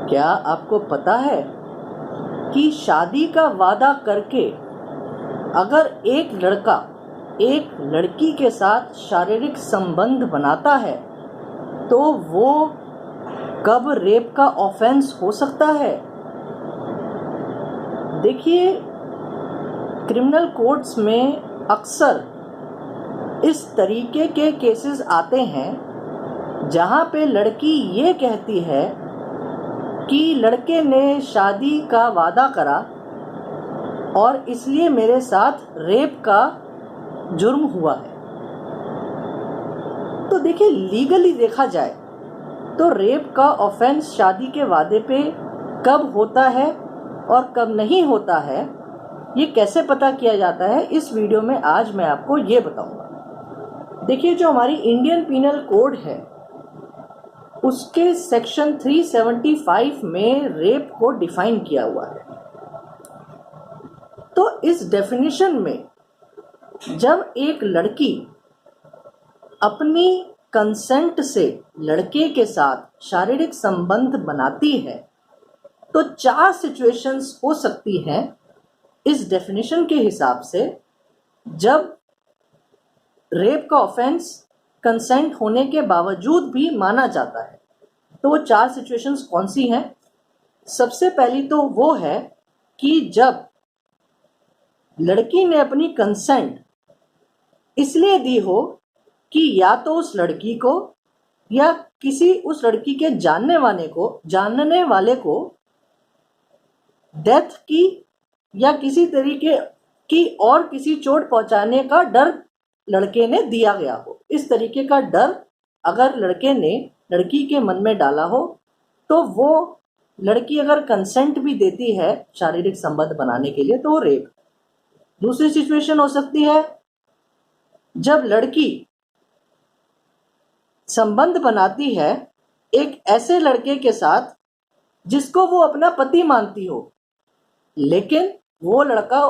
क्या आपको पता है कि शादी का वादा करके अगर एक लड़का एक लड़की के साथ शारीरिक संबंध बनाता है तो वो कब रेप का ऑफेंस हो सकता है? देखिए, क्रिमिनल कोर्ट्स में अक्सर इस तरीके के केसेस आते हैं जहाँ पे लड़की ये कहती है कि लड़के ने शादी का वादा करा और इसलिए मेरे साथ रेप का जुर्म हुआ है। तो देखिए, लीगली देखा जाए तो रेप का ऑफेंस शादी के वादे पे कब होता है और कब नहीं होता है, ये कैसे पता किया जाता है, इस वीडियो में आज मैं आपको ये बताऊंगा। देखिए, जो हमारी इंडियन पीनल कोड है उसके सेक्शन 375 में रेप को डिफाइन किया हुआ है। तो इस डेफिनेशन में जब एक लड़की अपनी कंसेंट से लड़के के साथ शारीरिक संबंध बनाती है तो 4 सिचुएशंस हो सकती हैं इस डेफिनेशन के हिसाब से जब रेप का ऑफेंस कंसेंट होने के बावजूद भी माना जाता है। तो वो 4 सिचुएशंस कौन सी हैं? सबसे पहली तो वो है कि जब लड़की ने अपनी कंसेंट इसलिए दी हो कि या तो उस लड़की को या किसी उस लड़की के जानने वाले को डेथ की या किसी तरीके की और किसी चोट पहुंचाने का डर लड़के ने दिया गया हो। इस तरीके का डर अगर लड़के ने लड़की के मन में डाला हो तो वो लड़की अगर कंसेंट भी देती है शारीरिक संबंध बनाने के लिए तो वो रेप। दूसरी सिचुएशन हो सकती है जब लड़की संबंध बनाती है एक ऐसे लड़के के साथ जिसको वो अपना पति मानती हो, लेकिन वो लड़का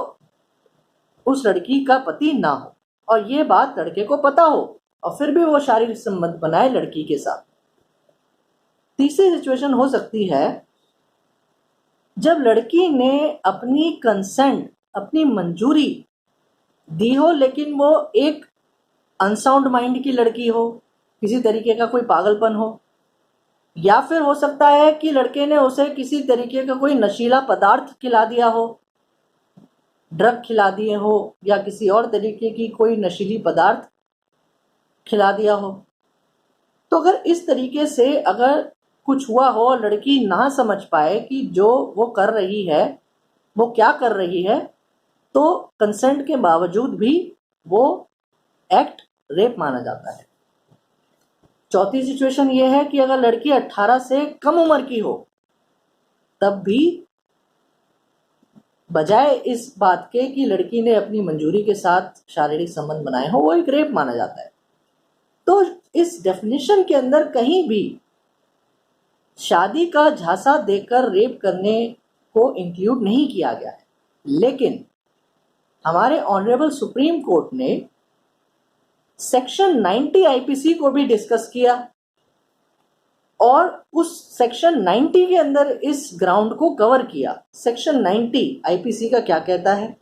उस लड़की का पति ना हो और ये बात लड़के को पता हो और फिर भी वो शारीरिक संबंध बनाए लड़की के साथ। तीसरी सिचुएशन हो सकती है जब लड़की ने अपनी कंसेंट, अपनी मंजूरी दी हो लेकिन वो एक अनसाउंड माइंड की लड़की हो, किसी तरीके का कोई पागलपन हो, या फिर हो सकता है कि लड़के ने उसे किसी तरीके का कोई नशीला पदार्थ खिला दिया हो, ड्रग खिला दिए हो या किसी और तरीके की कोई नशीली पदार्थ खिला दिया हो। तो अगर इस तरीके से अगर कुछ हुआ हो और लड़की ना समझ पाए कि जो वो कर रही है वो क्या कर रही है, तो कंसेंट के बावजूद भी वो एक्ट रेप माना जाता है। चौथी सिचुएशन ये है कि अगर लड़की 18 से कम उम्र की हो तब भी बजाय इस बात के कि लड़की ने अपनी मंजूरी के साथ शारीरिक संबंध बनाए हो वो एक रेप माना जाता है। तो इस डेफिनेशन के अंदर कहीं भी शादी का झांसा देकर रेप करने को इंक्लूड नहीं किया गया है, लेकिन हमारे ऑनरेबल सुप्रीम कोर्ट ने सेक्शन 90 आईपीसी को भी डिस्कस किया और उस सेक्शन 90 के अंदर इस ग्राउंड को कवर किया। सेक्शन 90 आईपीसी का क्या कहता है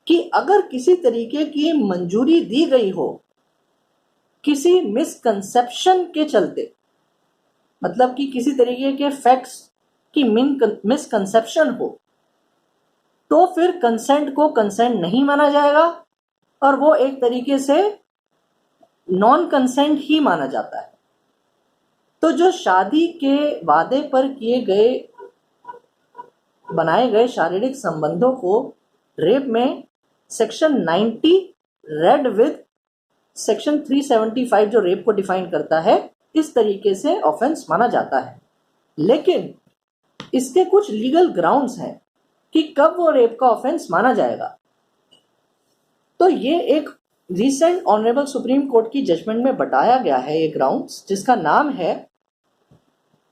कि अगर किसी तरीके की मंजूरी दी गई हो किसी मिसकंसेप्शन के चलते, मतलब कि किसी तरीके के फैक्ट्स की मिसकंसेप्शन हो, तो फिर कंसेंट को कंसेंट नहीं माना जाएगा और वो एक तरीके से नॉन कंसेंट ही माना जाता है। तो जो शादी के वादे पर बनाए गए शारीरिक संबंधों को रेप में सेक्शन 90 रेड विद सेक्शन 375 जो रेप को डिफाइन करता है, इस तरीके से ऑफेंस माना जाता है। लेकिन इसके कुछ लीगल ग्राउंड्स हैं कि कब वो रेप का ऑफेंस माना जाएगा। तो ये एक रिसेंट ऑनरेबल सुप्रीम कोर्ट की जजमेंट में बताया गया है ये ग्राउंड्स, जिसका नाम है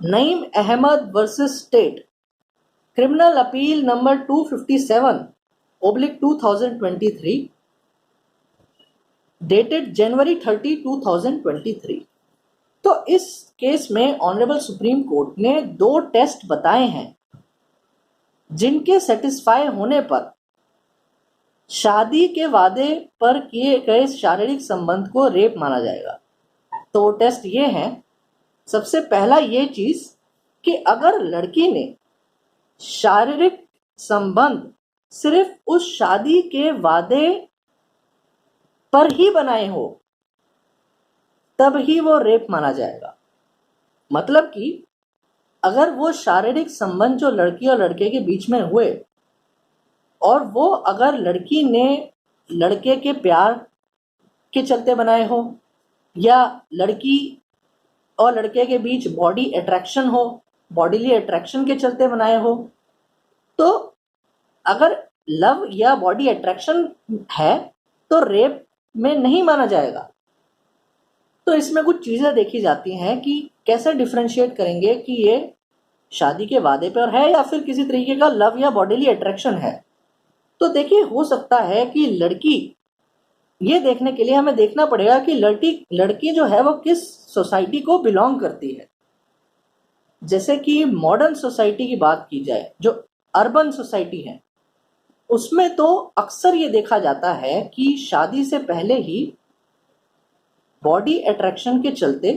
Naeem Ahmed versus state, criminal appeal number 257/2023, dated January 30, 2023। तो इस केस में ऑनरेबल सुप्रीम कोर्ट ने 2 टेस्ट बताए हैं जिनके सेटिस्फाई होने पर शादी के वादे पर किए गए शारीरिक संबंध को रेप माना जाएगा। तो टेस्ट ये है, सबसे पहला ये चीज कि अगर लड़की ने शारीरिक संबंध सिर्फ उस शादी के वादे पर ही बनाए हो तब ही वो रेप माना जाएगा। मतलब कि अगर वो शारीरिक संबंध जो लड़की और लड़के के बीच में हुए और वो अगर लड़की ने लड़के के प्यार के चलते बनाए हो या लड़की और लड़के के बीच बॉडी अट्रैक्शन हो, बॉडीली अट्रैक्शन के चलते बनाए हो, तो अगर लव या बॉडी अट्रैक्शन है तो रेप में नहीं माना जाएगा। तो इसमें कुछ चीज़ें देखी जाती हैं कि कैसे डिफरेंशिएट करेंगे कि ये शादी के वादे पर है या फिर किसी तरीके का लव या बॉडीली अट्रैक्शन है। तो देखिए, हो सकता है कि लड़की, ये देखने के लिए हमें देखना पड़ेगा कि लड़की जो है वो किस सोसाइटी को बिलोंग करती है। जैसे कि मॉडर्न सोसाइटी की बात की जाए, जो अर्बन सोसाइटी है, उसमें तो अक्सर ये देखा जाता है कि शादी से पहले ही बॉडी अट्रैक्शन के चलते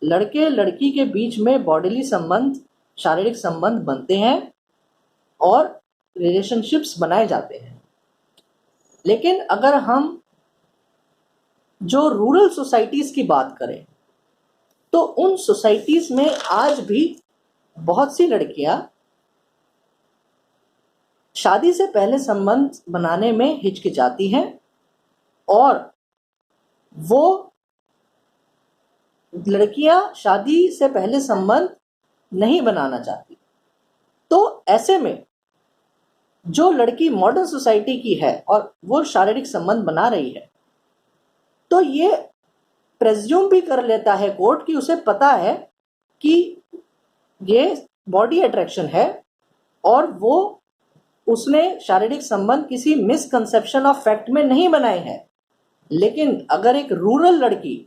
लड़के लड़की के बीच में बॉडीली संबंध, शारीरिक संबंध बनते हैं और रिलेशनशिप्स बनाए जाते हैं। लेकिन अगर हम जो रूरल सोसाइटीज़ की बात करें तो उन सोसाइटीज़ में आज भी बहुत सी लड़कियां शादी से पहले संबंध बनाने में हिचकिचाती हैं और वो लड़कियां शादी से पहले संबंध नहीं बनाना चाहती। तो ऐसे में जो लड़की मॉडर्न सोसाइटी की है और वो शारीरिक संबंध बना रही है, तो ये प्रेज्यूम भी कर लेता है कोर्ट कि उसे पता है कि ये बॉडी अट्रैक्शन है और वो उसने शारीरिक संबंध किसी मिसकंसेप्शन ऑफ फैक्ट में नहीं बनाए हैं। लेकिन अगर एक रूरल लड़की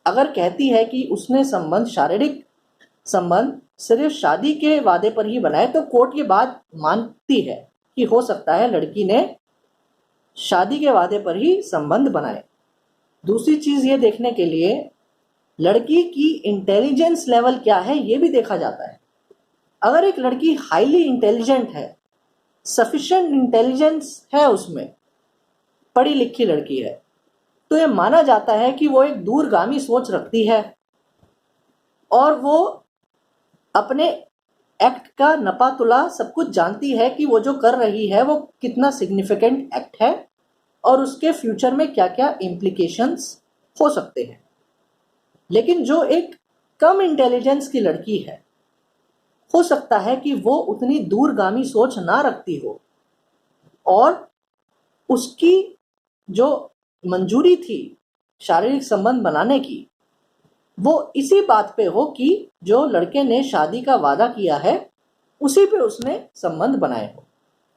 अगर कहती है कि उसने शारीरिक संबंध सिर्फ शादी के वादे पर ही बनाए, तो कोर्ट ये बात मानती है कि हो सकता है लड़की ने शादी के वादे पर ही संबंध बनाए। दूसरी चीज ये देखने के लिए लड़की की इंटेलिजेंस लेवल क्या है ये भी देखा जाता है। अगर एक लड़की हाईली इंटेलिजेंट है, सफिशिएंट इंटेलिजेंस है, उसमें पढ़ी लिखी लड़की है, तो ये माना जाता है कि वो एक दूरगामी सोच रखती है और वो अपने एक्ट का नपा तुला सब कुछ जानती है कि वो जो कर रही है वो कितना सिग्निफिकेंट एक्ट है और उसके फ्यूचर में क्या क्या इम्प्लीकेशंस हो सकते हैं। लेकिन जो एक कम इंटेलिजेंस की लड़की है, हो सकता है कि वो उतनी दूरगामी सोच ना रखती हो और उसकी जो मंजूरी थी शारीरिक संबंध बनाने की वो इसी बात पे हो कि जो लड़के ने शादी का वादा किया है उसी पे उसने संबंध बनाए हो।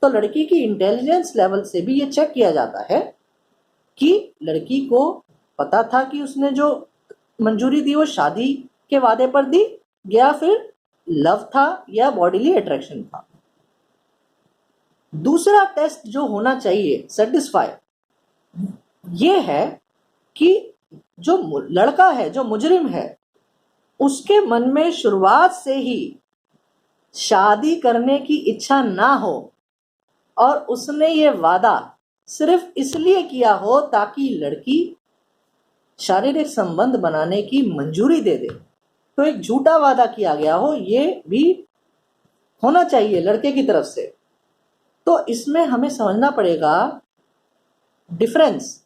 तो लड़की की इंटेलिजेंस लेवल से भी ये चेक किया जाता है कि लड़की को पता था कि उसने जो मंजूरी दी वो शादी के वादे पर दी या फिर लव था या बॉडीली अट्रैक्शन था। दूसरा टेस्ट जो होना चाहिए सेटिस्फाई, ये है कि जो लड़का है, जो मुजरिम है, उसके मन में शुरुआत से ही शादी करने की इच्छा ना हो और उसने ये वादा सिर्फ इसलिए किया हो ताकि लड़की शारीरिक संबंध बनाने की मंजूरी दे दे। तो एक झूठा वादा किया गया हो, ये भी होना चाहिए लड़के की तरफ से। तो इसमें हमें समझना पड़ेगा डिफरेंस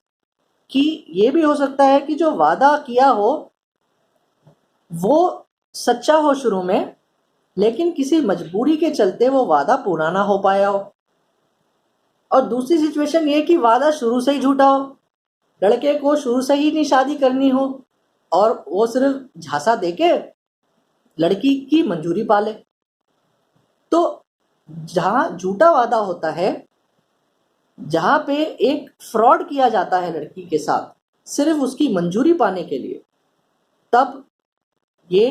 कि ये भी हो सकता है कि जो वादा किया हो वो सच्चा हो शुरू में, लेकिन किसी मजबूरी के चलते वो वादा पूरा ना हो पाया हो। और दूसरी सिचुएशन ये कि वादा शुरू से ही झूठा हो, लड़के को शुरू से ही नहीं शादी करनी हो और वो सिर्फ झांसा देके लड़की की मंजूरी पाले। तो जहां झूठा वादा होता है, जहां पे एक फ्रॉड किया जाता है लड़की के साथ सिर्फ उसकी मंजूरी पाने के लिए, तब ये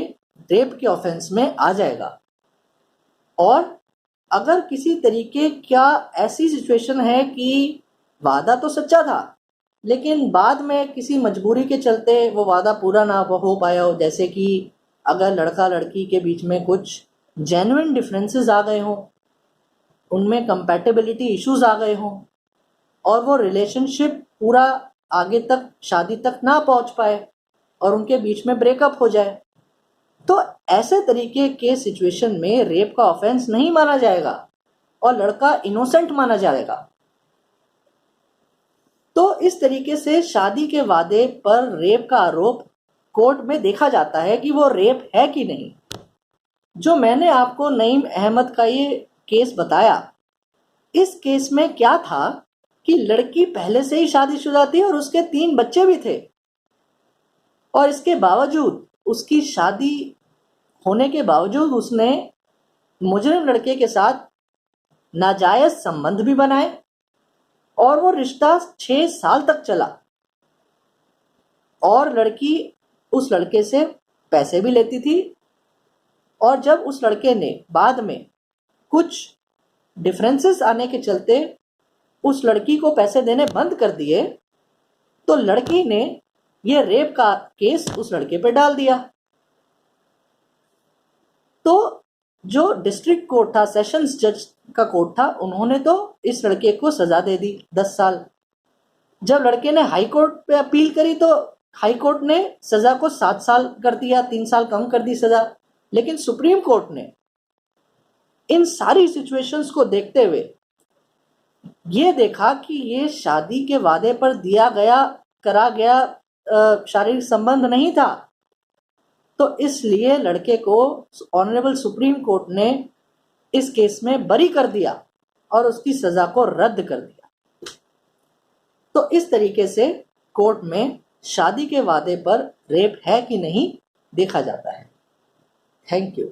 रेप के ऑफेंस में आ जाएगा। और अगर किसी तरीके का ऐसी सिचुएशन है कि वादा तो सच्चा था लेकिन बाद में किसी मजबूरी के चलते वो वादा पूरा ना हो पाया हो, जैसे कि अगर लड़का लड़की के बीच में कुछ जेन्युइन डिफरेंसेस आ गए हों, उनमें कंपैटिबिलिटी इश्यूज आ गए हों और वो रिलेशनशिप पूरा आगे तक शादी तक ना पहुंच पाए और उनके बीच में ब्रेकअप हो जाए, तो ऐसे तरीके के सिचुएशन में रेप का ऑफेंस नहीं माना जाएगा और लड़का इनोसेंट माना जाएगा। तो इस तरीके से शादी के वादे पर रेप का आरोप कोर्ट में देखा जाता है कि वो रेप है कि नहीं। जो मैंने आपको नईम अहमद का ये केस बताया, इस केस में क्या था कि लड़की पहले से ही शादीशुदा थी और उसके 3 बच्चे भी थे, और इसके बावजूद उसकी शादी होने के बावजूद उसने मुजरिम लड़के के साथ नाजायज संबंध भी बनाए और वो रिश्ता 6 साल तक चला और लड़की उस लड़के से पैसे भी लेती थी। और जब उस लड़के ने बाद में कुछ डिफरेंसेस आने के चलते उस लड़की को पैसे देने बंद कर दिए, तो लड़की ने ये रेप का केस उस लड़के पे डाल दिया। तो जो डिस्ट्रिक्ट कोर्ट था, सेशंस जज का कोर्ट था, उन्होंने तो इस लड़के को सजा दे दी 10 साल। जब लड़के ने हाई कोर्ट पे अपील करी तो हाई कोर्ट ने सजा को 7 साल कर दिया, 3 साल कम कर दी सजा। लेकिन सुप्रीम कोर्ट ने इन सारी सिचुएशंस को देखते हुए ये देखा कि ये शादी के वादे पर करा गया शारीरिक संबंध नहीं था, तो इसलिए लड़के को ऑनरेबल सुप्रीम कोर्ट ने इस केस में बरी कर दिया और उसकी सजा को रद्द कर दिया। तो इस तरीके से कोर्ट में शादी के वादे पर रेप है कि नहीं देखा जाता है। Thank you.